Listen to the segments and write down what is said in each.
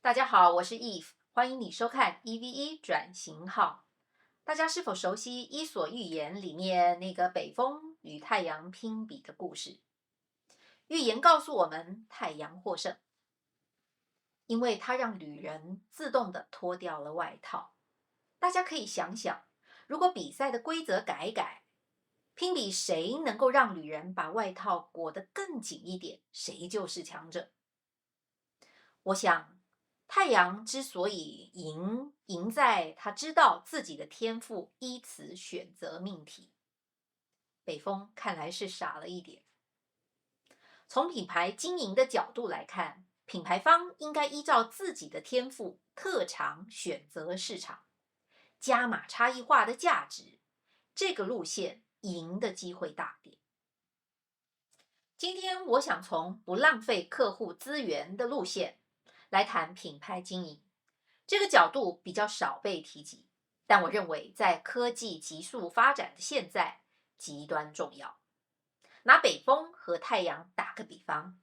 大家好，我是 Eve，欢迎你收看 EVE 转型号。大家是否熟悉《伊索寓言》里面那个北风与太阳拼比的故事？寓言告诉我们，太阳获胜，因为它让旅人自动地脱掉了外套。大家可以想想，如果比赛的规则改一改，拼比谁能够让旅人把外套裹得更紧一点，谁就是强者。我想，太阳之所以赢，赢在他知道自己的天赋，依此选择命题。北风看来是傻了一点。从品牌经营的角度来看，品牌方应该依照自己的天赋、特长选择市场，加码差异化的价值，这个路线赢的机会大点。今天我想从不浪费客户资源的路线来谈品牌经营。这个角度比较少被提及，但我认为在科技急速发展的现在极端重要。拿北风和太阳打个比方，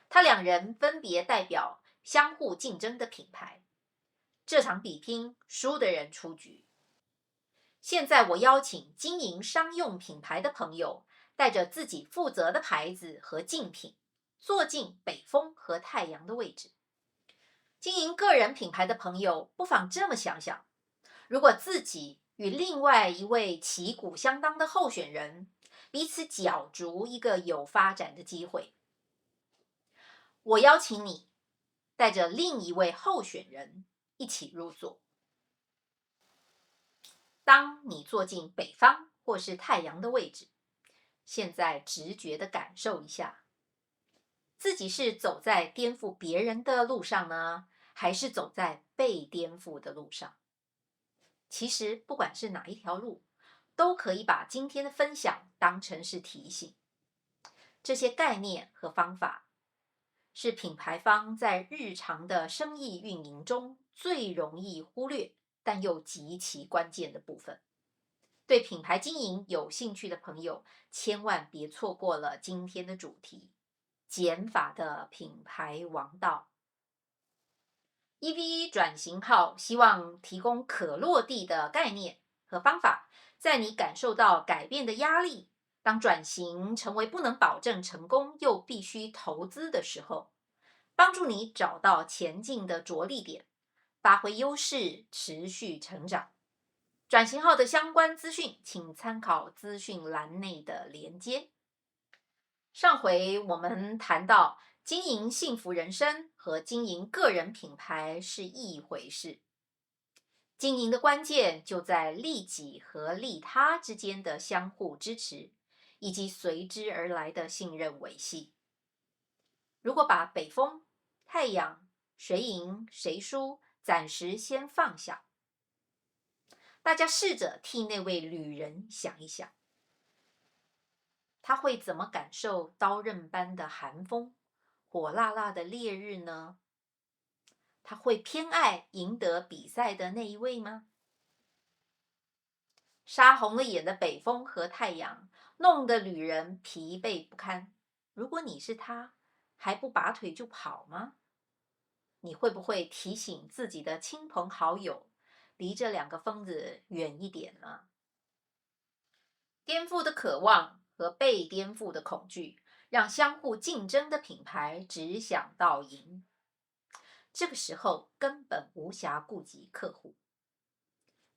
他两人分别代表相互竞争的品牌。这场比拼，输的人出局。现在我邀请经营商用品牌的朋友，带着自己负责的牌子和竞品，坐进北风和太阳的位置。经营个人品牌的朋友，不妨这么想想：如果自己与另外一位旗鼓相当的候选人彼此角逐一个有发展的机会，我邀请你带着另一位候选人一起入座。当你坐进北方或是太阳的位置，现在直觉地感受一下，自己是走在颠覆别人的路上呢，还是走在被颠覆的路上？其实不管是哪一条路，都可以把今天的分享当成是提醒。这些概念和方法是品牌方在日常的生意运营中最容易忽略，但又极其关键的部分。对品牌经营有兴趣的朋友，千万别错过了今天的主题：减法的品牌王道。EVE 转型号希望提供可落地的概念和方法，在你感受到改变的压力，当转型成为不能保证成功又必须投资的时候，帮助你找到前进的着力点，发挥优势，持续成长。转型号的相关资讯，请参考资讯栏内的连结。上回我们谈到，经营幸福人生和经营个人品牌是一回事。经营的关键就在利己和利他之间的相互支持，以及随之而来的信任维系。如果把北风、太阳、谁赢谁输暂时先放下，大家试着替那位旅人想一想，他会怎么感受刀刃般的寒风、火辣辣的烈日呢？他会偏爱赢得比赛的那一位吗？杀红了眼的北风和太阳，弄得旅人疲惫不堪。如果你是他，还不拔腿就跑吗？你会不会提醒自己的亲朋好友，离这两个疯子远一点呢？颠覆的渴望和被颠覆的恐惧，让相互竞争的品牌只想到赢。这个时候根本无暇顾及客户，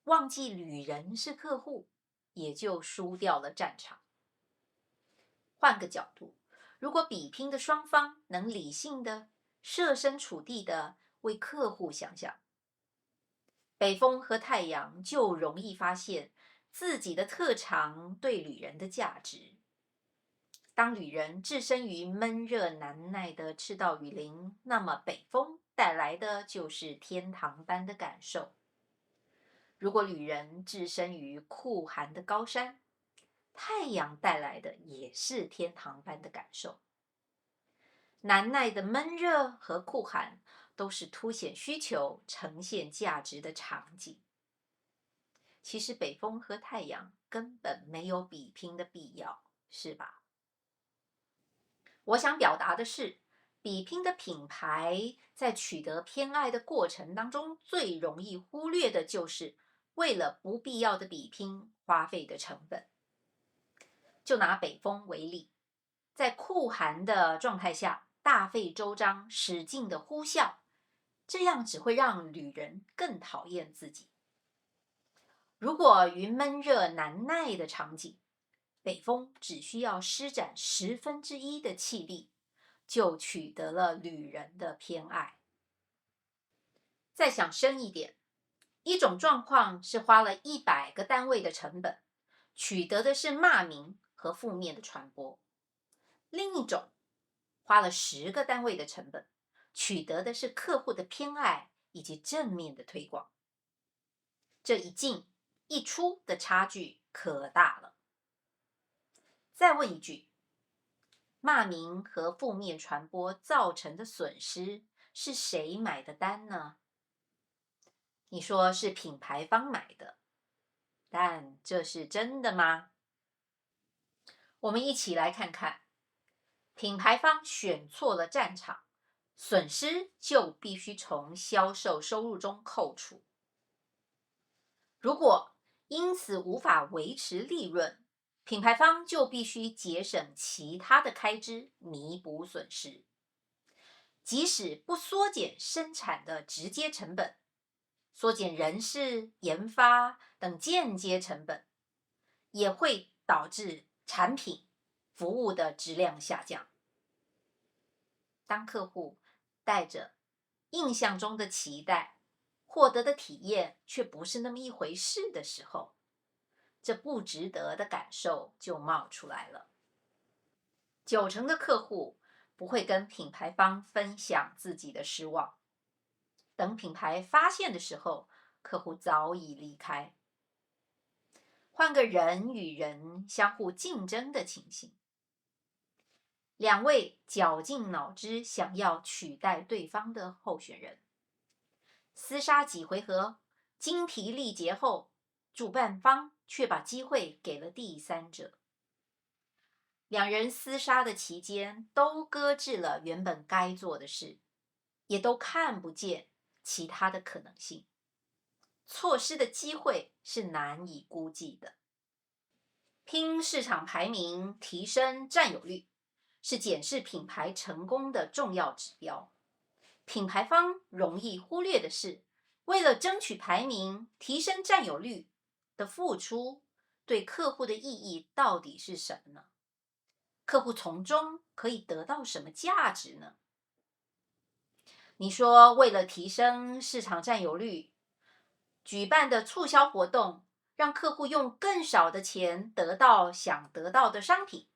忘记旅人是客户，也就输掉了战场。换个角度，如果比拼的双方能理性的、设身处地的为客户想想，北风和太阳就容易发现自己的特长对旅人的价值。当旅人置身于闷热难耐的赤道雨林，那么北风带来的就是天堂般的感受。如果旅人置身于酷寒的高山，太阳带来的也是天堂般的感受。难耐的闷热和酷寒都是凸显需求、呈现价值的场景。其实北风和太阳根本没有比拼的必要，是吧？我想表达的是，比拼的品牌在取得偏爱的过程当中，最容易忽略的就是为了不必要的比拼花费的成本。就拿北风为例，在酷寒的状态下，大费周章，使劲的呼啸，这样只会让旅人更讨厌自己。如果于闷热难耐的场景，北风只需要施展1/10的气力，就取得了旅人的偏爱。再想深一点，一种状况是花了100个单位的成本，取得的是骂名和负面的传播；另一种花了10个单位的成本，取得的是客户的偏爱以及正面的推广。这一进一出的差距可大了。再问一句，骂名和负面传播造成的损失是谁买的单呢？你说是品牌方买的，但这是真的吗？我们一起来看看，品牌方选错了战场，损失就必须从销售收入中扣除。如果因此无法维持利润，品牌方就必须节省其他的开支弥补损失。即使不缩减生产的直接成本，缩减人事、研发等间接成本，也会导致产品、服务的质量下降。当客户带着印象中的期待，获得的体验却不是那么一回事的时候，这不值得的感受就冒出来了。90%的客户不会跟品牌方分享自己的失望，等品牌发现的时候，客户早已离开。换个人与人相互竞争的情形，两位绞尽脑汁想要取代对方的候选人，厮杀几回合，精疲力竭后，主办方却把机会给了第三者。两人厮杀的期间，都搁置了原本该做的事，也都看不见其他的可能性。错失的机会是难以估计的。拼市场排名，提升占有率，是检视品牌成功的重要指标。品牌方容易忽略的是，为了争取排名、提升占有率的付出，对客户的意义到底是什么呢？客户从中可以得到什么价值呢？你说为了提升市场占有率，举办的促销活动，让客户用更少的钱得到想得到的商品，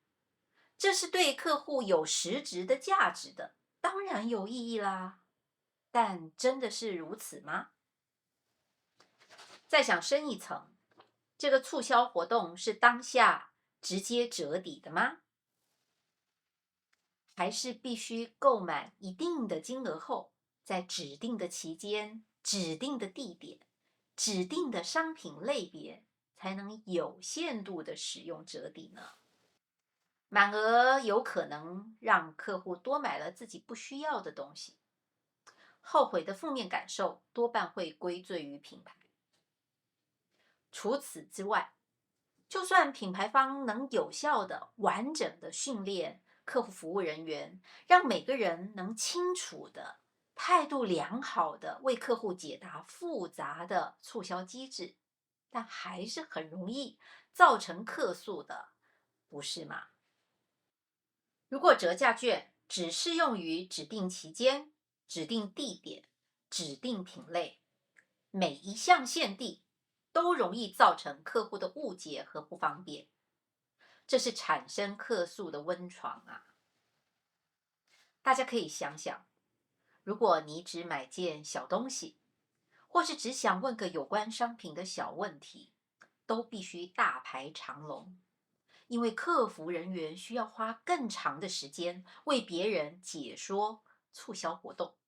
这是对客户有实质的价值的，当然有意义啦。但真的是如此吗？再想深一层，这个促销活动是当下直接折抵的吗？还是必须购买一定的金额后，在指定的期间、指定的地点、指定的商品类别，才能有限度的使用折抵呢？满额有可能让客户多买了自己不需要的东西，后悔的负面感受多半会归罪于品牌。除此之外，就算品牌方能有效的、完整的训练客户服务人员，让每个人能清楚的、态度良好的为客户解答复杂的促销机制，但还是很容易造成客诉的，不是吗？如果折价券只适用于指定期间、指定地点、指定品类，每一项限定都容易造成客户的误解和不方便，这是产生客诉的温床啊！大家可以想想，如果你只买件小东西，或是只想问个有关商品的小问题，都必须大排长龙，因为客服人员需要花更长的时间为别人解说促销活动。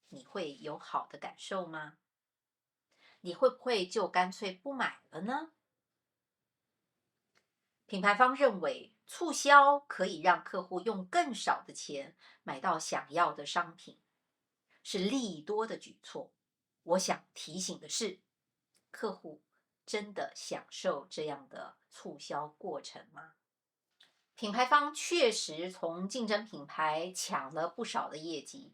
你会有好的感受吗？你会不会就干脆不买了呢？品牌方认为，促销可以让客户用更少的钱买到想要的商品，是利多的举措。我想提醒的是，客户真的享受这样的促销过程吗？品牌方确实从竞争品牌抢了不少的业绩，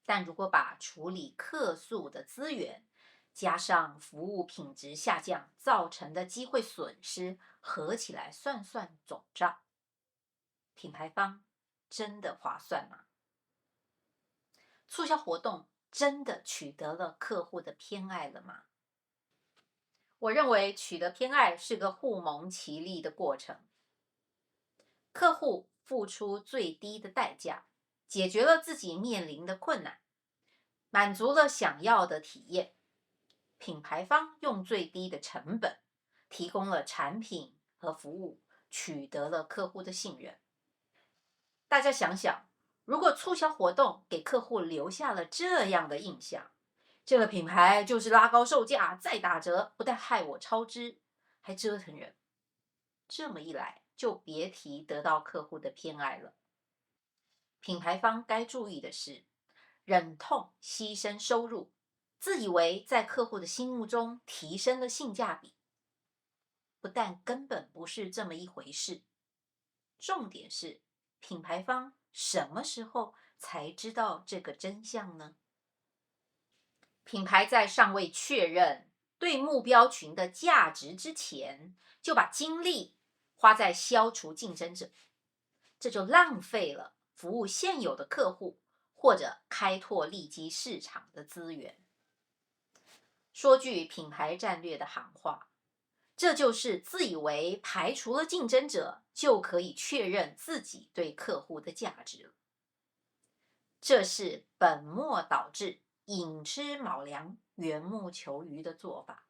但如果把处理客诉的资源加上服务品质下降造成的机会损失合起来算算总账，品牌方真的划算吗？促销活动真的取得了客户的偏爱了吗？我认为取得偏爱是个互蒙其利的过程。客户付出最低的代价，解决了自己面临的困难，满足了想要的体验。品牌方用最低的成本，提供了产品和服务，取得了客户的信任。大家想想，如果促销活动给客户留下了这样的印象，这个品牌就是拉高售价再打折，不但害我超支，还折腾人。这么一来，就别提得到客户的偏爱了。品牌方该注意的是，忍痛牺牲收入，自以为在客户的心目中提升了性价比，不但根本不是这么一回事。重点是，品牌方什么时候才知道这个真相呢？品牌在尚未确认对目标群的价值之前，就把精力花在消除竞争者，这就浪费了服务现有的客户或者开拓利基市场的资源。说句品牌战略的行话，这就是自以为排除了竞争者，就可以确认自己对客户的价值了。这是本末倒置、寅吃卯粮、缘木求鱼的做法。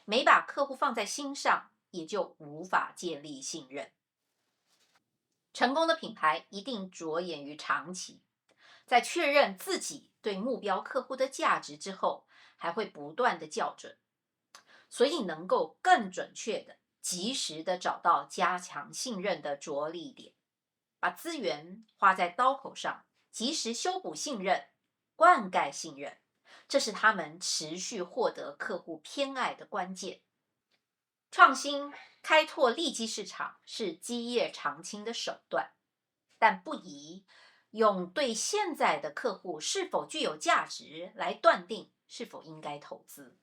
没把客户放在心上，也就无法建立信任。成功的品牌一定着眼于长期，在确认自己对目标客户的价值之后，还会不断的校准，所以能够更准确的、及时的找到加强信任的着力点，把资源花在刀口上，及时修补信任、灌溉信任，这是他们持续获得客户偏爱的关键。创新开拓利基市场是基业长青的手段，但不宜用对现在的客户是否具有价值来断定是否应该投资。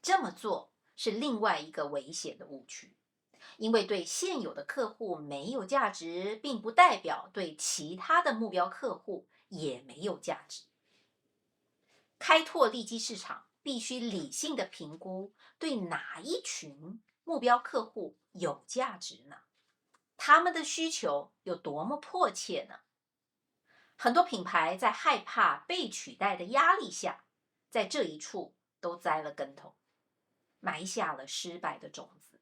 这么做是另外一个危险的误区，因为对现有的客户没有价值，并不代表对其他的目标客户也没有价值。开拓利基市场必须理性的评估对哪一群目标客户有价值呢？他们的需求有多么迫切呢？很多品牌在害怕被取代的压力下，在这一处都栽了跟头，埋下了失败的种子。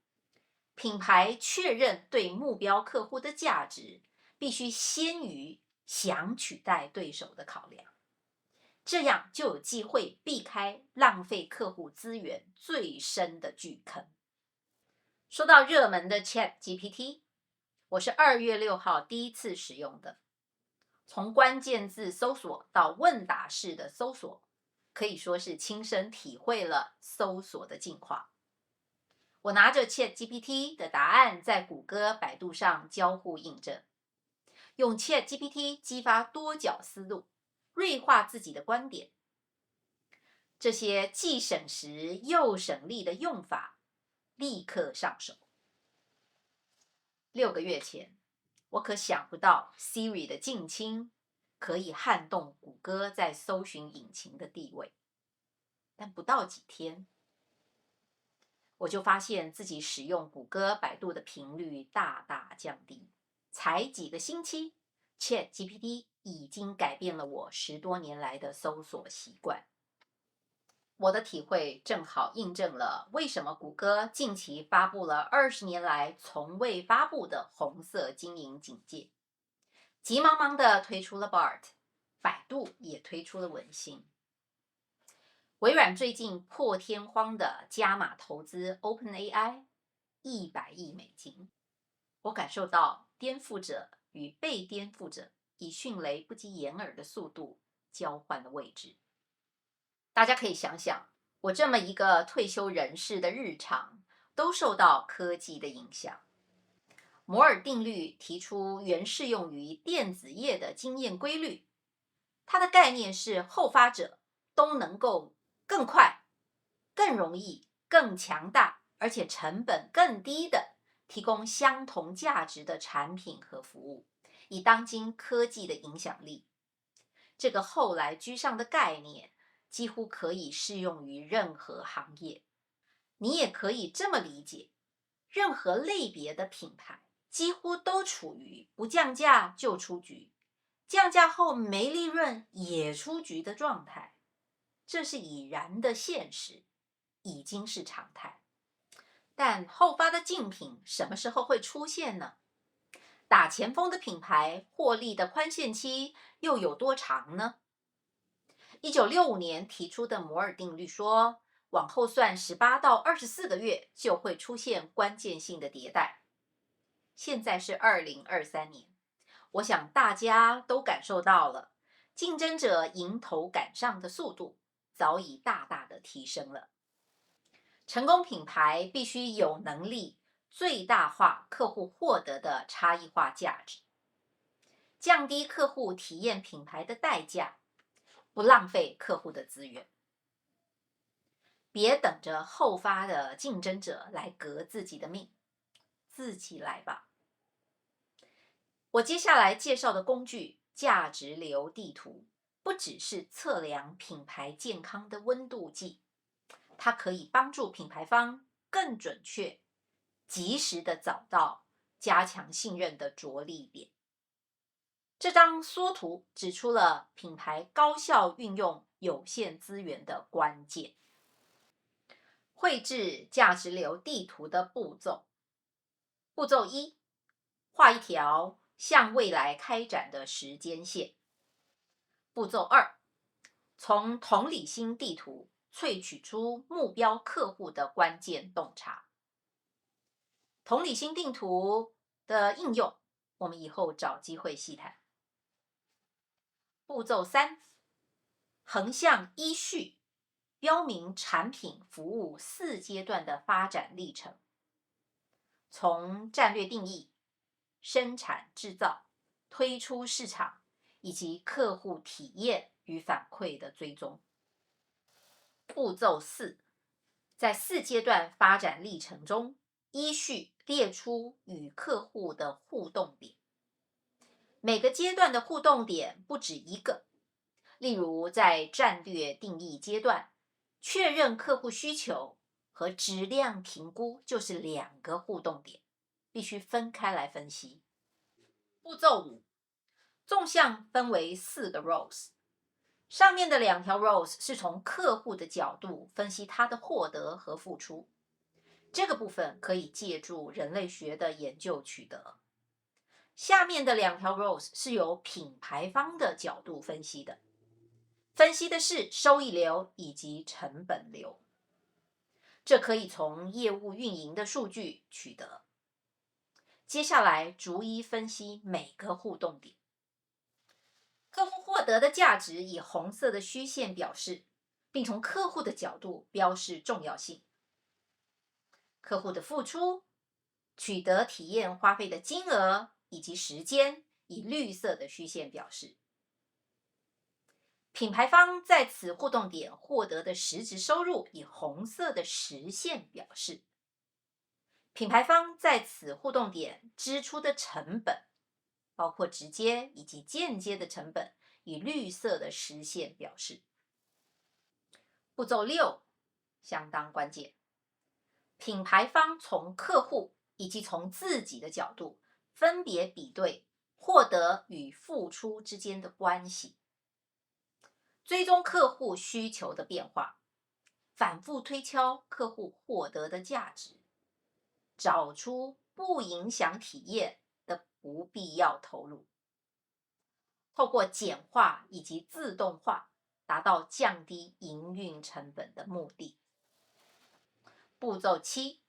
品牌确认对目标客户的价值，必须先于想取代对手的考量。这样就有机会避开浪费客户资源最深的巨坑。说到热门的 ChatGPT， 我是2月6号第一次使用的。从关键字搜索到问答式的搜索，可以说是亲身体会了搜索的进化。我拿着 ChatGPT 的答案在谷歌、百度上交互印证，用 ChatGPT 激发多角思路，锐化自己的观点。这些既省时又省力的用法，立刻上手。6个月前，我可想不到 Siri 的近亲可以撼动谷歌在搜寻引擎的地位。但不到几天，我就发现自己使用谷歌、百度的频率大大降低。才几个星期， ChatGPT 已经改变了我10多年来的搜索习惯。我的体会正好印证了为什么谷歌近期发布了20年来从未发布的红色经营警戒，急忙忙地推出了 Bard， 百度也推出了文心。微软最近破天荒的加码投资 OpenAI 100亿美金，我感受到颠覆者与被颠覆者以迅雷不及掩耳的速度交换了位置。大家可以想想，我这么一个退休人士的日常都受到科技的影响。摩尔定律提出原适用于电子业的经验规律，它的概念是后发者都能够更快、更容易、更强大，而且成本更低的提供相同价值的产品和服务。以当今科技的影响力，这个后来居上的概念几乎可以适用于任何行业。你也可以这么理解，任何类别的品牌几乎都处于不降价就出局，降价后没利润也出局的状态。这是已然的现实，已经是常态。但后发的竞品什么时候会出现呢？打前锋的品牌获利的宽限期又有多长呢？1965年提出的摩尔定律说，往后算18到24个月就会出现关键性的迭代。现在是2023年，我想大家都感受到了，竞争者迎头赶上的速度早已大大的提升了。成功品牌必须有能力最大化客户获得的差异化价值，降低客户体验品牌的代价，不浪费客户的资源。别等着后发的竞争者来革自己的命，自己来吧。我接下来介绍的工具价值流地图，不只是测量品牌健康的温度计，它可以帮助品牌方更准确、及时地找到加强信任的着力点。这张缩图指出了品牌高效运用有限资源的关键。绘制价值流地图的步骤。步骤1，画一条向未来开展的时间线。步骤2，从同理心地图萃取出目标客户的关键洞察。同理心地图的应用，我们以后找机会细谈。步骤3，横向依序标明产品服务4阶段的发展历程，从战略定义、生产制造、推出市场以及客户体验与反馈的追踪。步骤4，在4阶段发展历程中，依序列出与客户的互动点。每个阶段的互动点不止一个，例如在战略定义阶段，确认客户需求和质量评估就是2个互动点，必须分开来分析。步骤5，纵向分为4个 rows， 上面的2条 rows 是从客户的角度分析他的获得和付出，这个部分可以借助人类学的研究取得。下面的2条 rows 是由品牌方的角度分析的，分析的是收益流以及成本流，这可以从业务运营的数据取得。接下来逐一分析每个互动点。客户获得的价值以红色的虚线表示，并从客户的角度标示重要性。客户的付出、取得体验花费的金额以及时间以绿色的虚线表示。品牌方在此互动点获得的实质收入以红色的实线表示。品牌方在此互动点支出的成本，包括直接以及间接的成本，以绿色的实线表示。步骤6相当关键，品牌方从客户以及从自己的角度分别比对获得与付出之间的关系，追踪客户需求的变化，反复推敲客户获得的价值，找出不影响体验的不必要投入，透过简化以及自动化达到降低营运成本的目的。步骤7，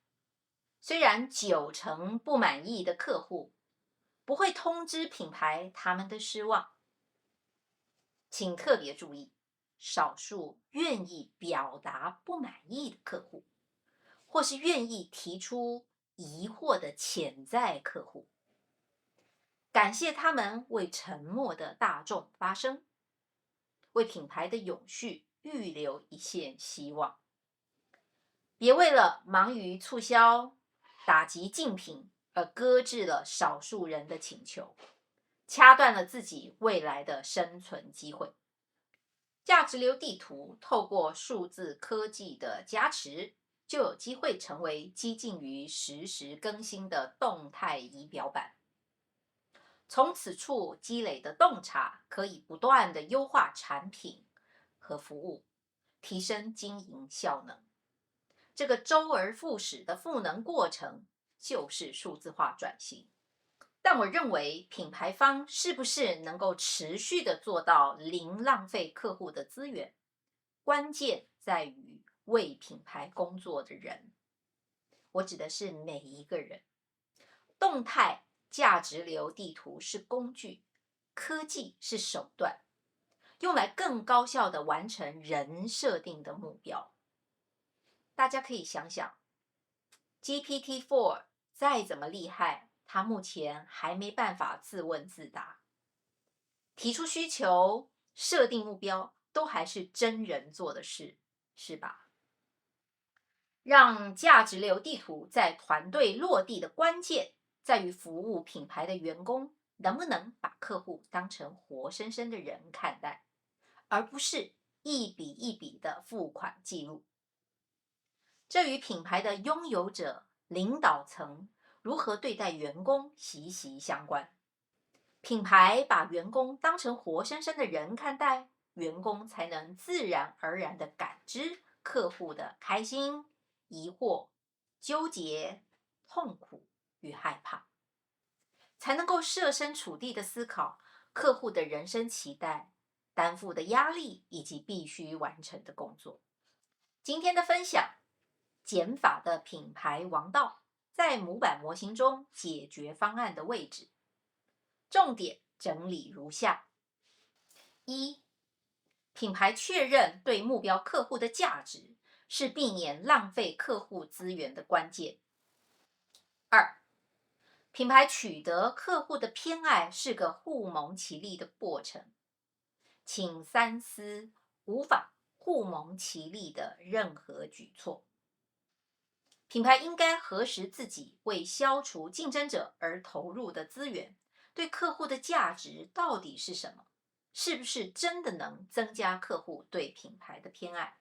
虽然90%不满意的客户不会通知品牌他们的失望，请特别注意，少数愿意表达不满意的客户，或是愿意提出疑惑的潜在客户，感谢他们为沉默的大众发声，为品牌的永续预留一线希望。别为了忙于促销、打击竞品而搁置了少数人的请求，掐断了自己未来的生存机会。价值流地图透过数字科技的加持，就有机会成为激进于实时更新的动态仪表板。从此处积累的洞察，可以不断的优化产品和服务，提升经营效能。这个周而复始的赋能过程，就是数字化转型。但我认为，品牌方是不是能够持续的做到零浪费客户的资源，关键在于为品牌工作的人。我指的是每一个人。动态价值流地图是工具，科技是手段，用来更高效的完成人设定的目标。大家可以想想 ，GPT-4 再怎么厉害，它目前还没办法自问自答，提出需求、设定目标，都还是真人做的事，是吧？让价值流地图在团队落地的关键，在于服务品牌的员工能不能把客户当成活生生的人看待，而不是一笔一笔的付款记录。这与品牌的拥有者、领导层如何对待员工息息相关。品牌把员工当成活生生的人看待，员工才能自然而然地感知客户的开心、疑惑、纠结、痛苦与害怕，才能够设身处地地思考客户的人生期待、担负的压力以及必须完成的工作。今天的分享，减法的品牌王道，在模板模型中解决方案的位置。重点整理如下：一、品牌确认对目标客户的价值，是避免浪费客户资源的关键。二、品牌取得客户的偏爱是个互蒙其利的过程，请三思无法互蒙其利的任何举措。品牌应该核实自己为消除竞争者而投入的资源，对客户的价值到底是什么？是不是真的能增加客户对品牌的偏爱？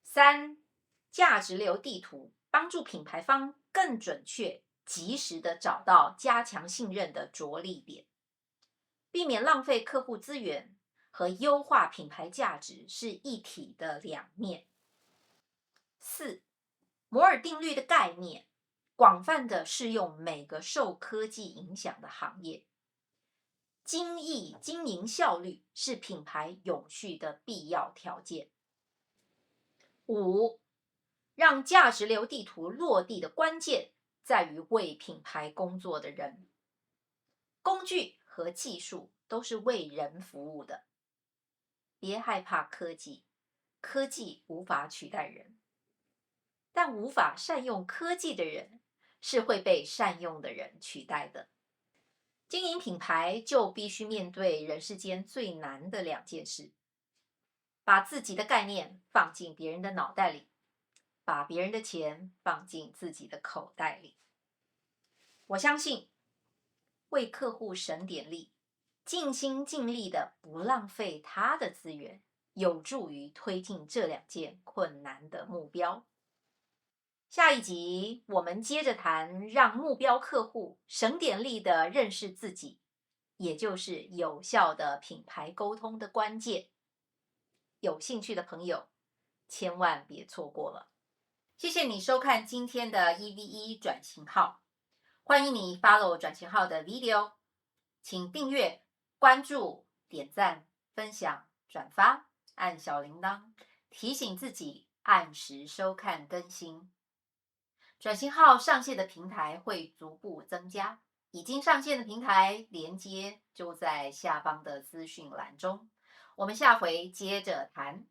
三、价值流地图帮助品牌方更准确、及时地找到加强信任的着力点，避免浪费客户资源和优化品牌价值是一体的两面。四、摩尔定律的概念广泛的适用每个受科技影响的行业。精益经营效率是品牌永续的必要条件。五、让价值流地图落地的关键在于为品牌工作的人。工具和技术都是为人服务的，别害怕科技，科技无法取代人。但无法善用科技的人，是会被善用的人取代的。经营品牌就必须面对人世间最难的两件事：把自己的概念放进别人的脑袋里，把别人的钱放进自己的口袋里。我相信，为客户省点力，尽心尽力的不浪费他的资源，有助于推进这两件困难的目标。下一集我们接着谈让目标客户省点力的认识自己，也就是有效的品牌沟通的关键。有兴趣的朋友千万别错过了。谢谢你收看今天的EVE转型号，欢迎你 follow 转型号的 video， 请订阅、关注、点赞、分享、转发，按小铃铛，提醒自己按时收看更新。转型号上线的平台会逐步增加，已经上线的平台连接就在下方的资讯栏中。我们下回接着谈。